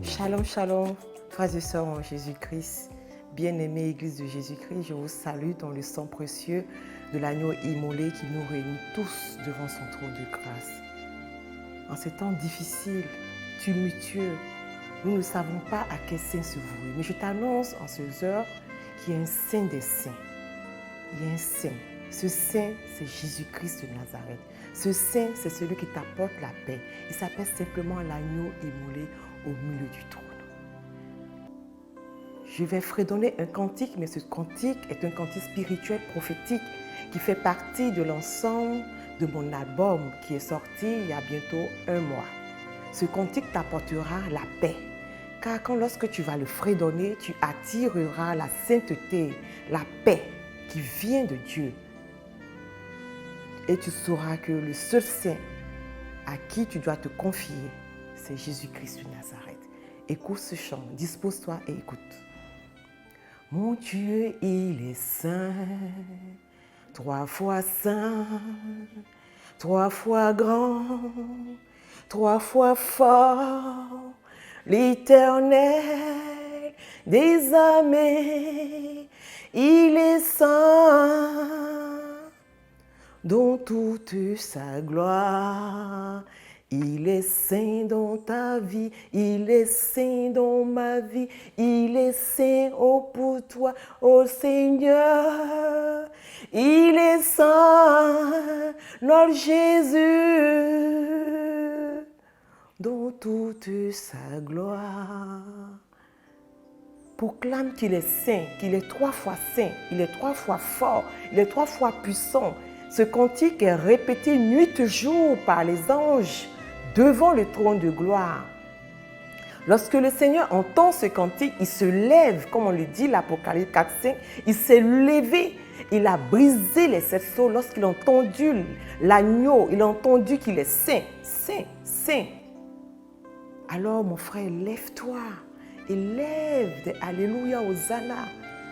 Shalom, shalom, frères et sœurs en Jésus-Christ, bien-aimée Église de Jésus-Christ, je vous salue dans le sang précieux de l'agneau immolé qui nous réunit tous devant son trône de grâce. En ces temps difficiles, tumultueux, nous ne savons pas à quel saint se vouer, mais je t'annonce en ces heures qu'il y a un saint des saints. Il y a un saint. Ce saint, c'est Jésus-Christ de Nazareth. Ce saint, c'est celui qui t'apporte la paix. Il s'appelle simplement l'agneau immolé au milieu du trône. Je vais fredonner un cantique, mais ce cantique est un cantique spirituel prophétique qui fait partie de l'ensemble de mon album qui est sorti il y a bientôt 1 mois. Ce cantique t'apportera la paix, car lorsque tu vas le fredonner, tu attireras la sainteté, la paix qui vient de Dieu. Et tu sauras que le seul saint à qui tu dois te confier, c'est Jésus-Christ de Nazareth. Écoute ce chant, dispose-toi et écoute. Mon Dieu, il est saint, 3 fois saint, 3 fois grand, 3 fois fort, l'Éternel des armées, il est saint, dans toute sa gloire. Il est saint dans ta vie, il est saint dans ma vie, il est saint, oh pour toi, oh Seigneur. Il est saint, notre Jésus, dans toute sa gloire. Proclame qu'il est saint, qu'il est 3 fois saint, il est 3 fois fort, il est 3 fois puissant. Ce cantique est répété nuit et jour par les anges devant le trône de gloire. Lorsque le Seigneur entend ce cantique, il se lève, comme on le dit l'Apocalypse 4:5, il s'est levé, il a brisé les 7 sceaux lorsqu'il a entendu l'agneau, il a entendu qu'il est saint, saint, saint. Alors mon frère, lève-toi et lève des Alléluia, Hosanna.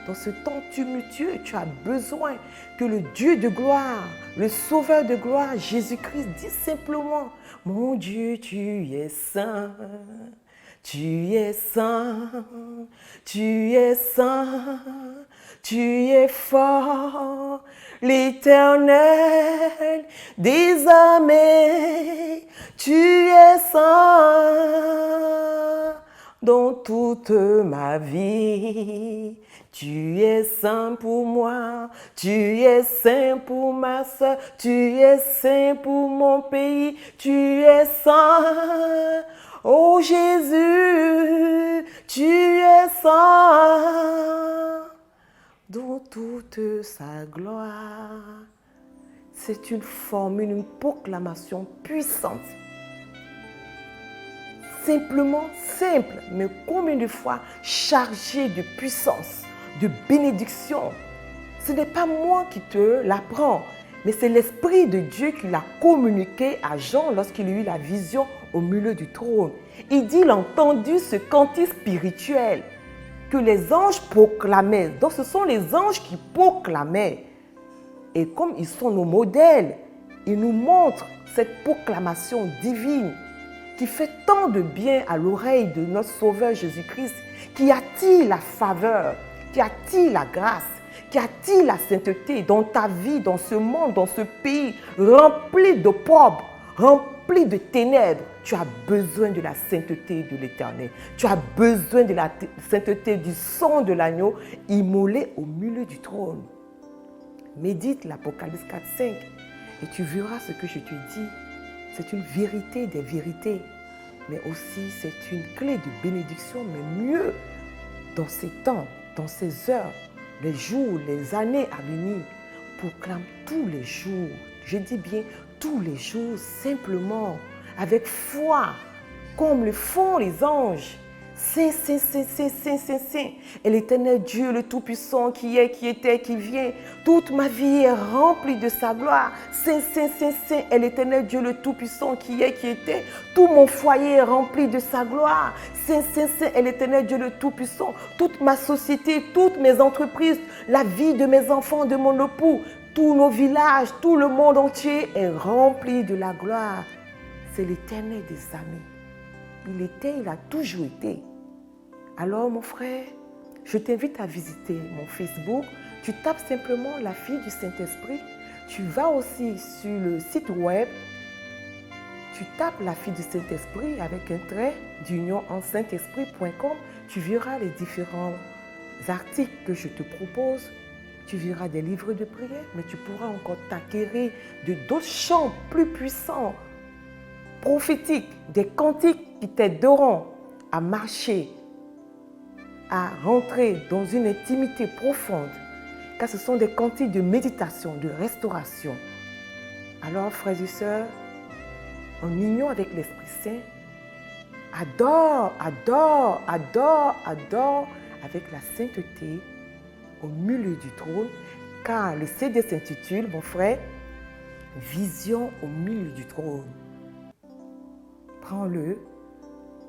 Dans ce temps tumultueux, tu as besoin que le Dieu de gloire, le Sauveur de gloire, Jésus-Christ, dise simplement, mon Dieu, tu es saint, tu es saint, tu es saint, tu es fort, l'Éternel des armées, tu es saint dans toute ma vie. Tu es saint pour moi, tu es saint pour ma soeur, tu es saint pour mon pays, tu es saint. Oh Jésus, tu es saint dans toute sa gloire. C'est une formule, une proclamation puissante. Simplement simple, mais combien de fois chargée de puissance, de bénédiction. Ce n'est pas moi qui te l'apprends, mais c'est l'Esprit de Dieu qui l'a communiqué à Jean lorsqu'il eut la vision au milieu du trône. Il dit, il a entendu ce cantique spirituel que les anges proclamaient. Donc ce sont les anges qui proclamaient. Et comme ils sont nos modèles, ils nous montrent cette proclamation divine qui fait tant de bien à l'oreille de notre Sauveur Jésus-Christ, qui attire la faveur, qui attire la grâce, qui attire la sainteté dans ta vie, dans ce monde, dans ce pays rempli de pauvres, rempli de ténèbres. Tu as besoin de la sainteté de l'Éternel. Tu as besoin de la sainteté du sang de l'agneau immolé au milieu du trône. Médite l'Apocalypse 4:5 et tu verras ce que je te dis. C'est une vérité des vérités, mais aussi c'est une clé de bénédiction, mais mieux dans ces temps, dans ces heures, les jours, les années à venir. Proclame tous les jours, je dis bien tous les jours, simplement, avec foi, comme le font les anges. Saint, saint, saint, saint, saint, saint, saint. Et l'Éternel Dieu, le Tout-Puissant, qui est, qui était, qui vient. Toute ma vie est remplie de sa gloire. Saint, saint, saint, saint. Et l'Éternel Dieu, le Tout-Puissant, qui est, qui était. Tout mon foyer est rempli de sa gloire. Saint, saint, saint. Et l'Éternel Dieu, le Tout-Puissant. Toute ma société, toutes mes entreprises, la vie de mes enfants, de mon époux. tous nos villages, tout le monde entier est rempli de la gloire. C'est l'Éternel des amis. Il était, il a toujours été. Alors mon frère, je t'invite à visiter mon Facebook. Tu tapes simplement la fille du Saint-Esprit. Tu vas aussi sur le site web. Tu tapes la fille du Saint-Esprit avec un trait d'union en saint-esprit.com. Tu verras les différents articles que je te propose. Tu verras des livres de prière, mais tu pourras encore t'acquérir de d'autres chants plus puissants, prophétiques, des cantiques qui t'aideront à marcher, à rentrer dans une intimité profonde, car ce sont des cantiques de méditation, de restauration. Alors, frères et sœurs, en union avec l'Esprit Saint, adore, adore, adore, adore avec la sainteté au milieu du trône, car le CD s'intitule, mon frère, Vision au milieu du trône. Prends-le,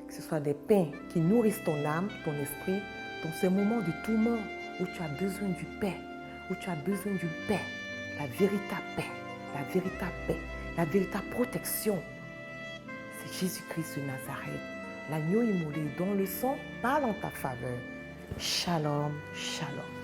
que ce soit des pains qui nourrissent ton âme, ton esprit, dans ces moments de tourment où tu as besoin du paix, où tu as besoin d'une paix, la véritable paix, la véritable paix, la véritable protection. C'est Jésus-Christ de Nazareth, l'agneau immolé dont le sang parle en ta faveur. Shalom, shalom.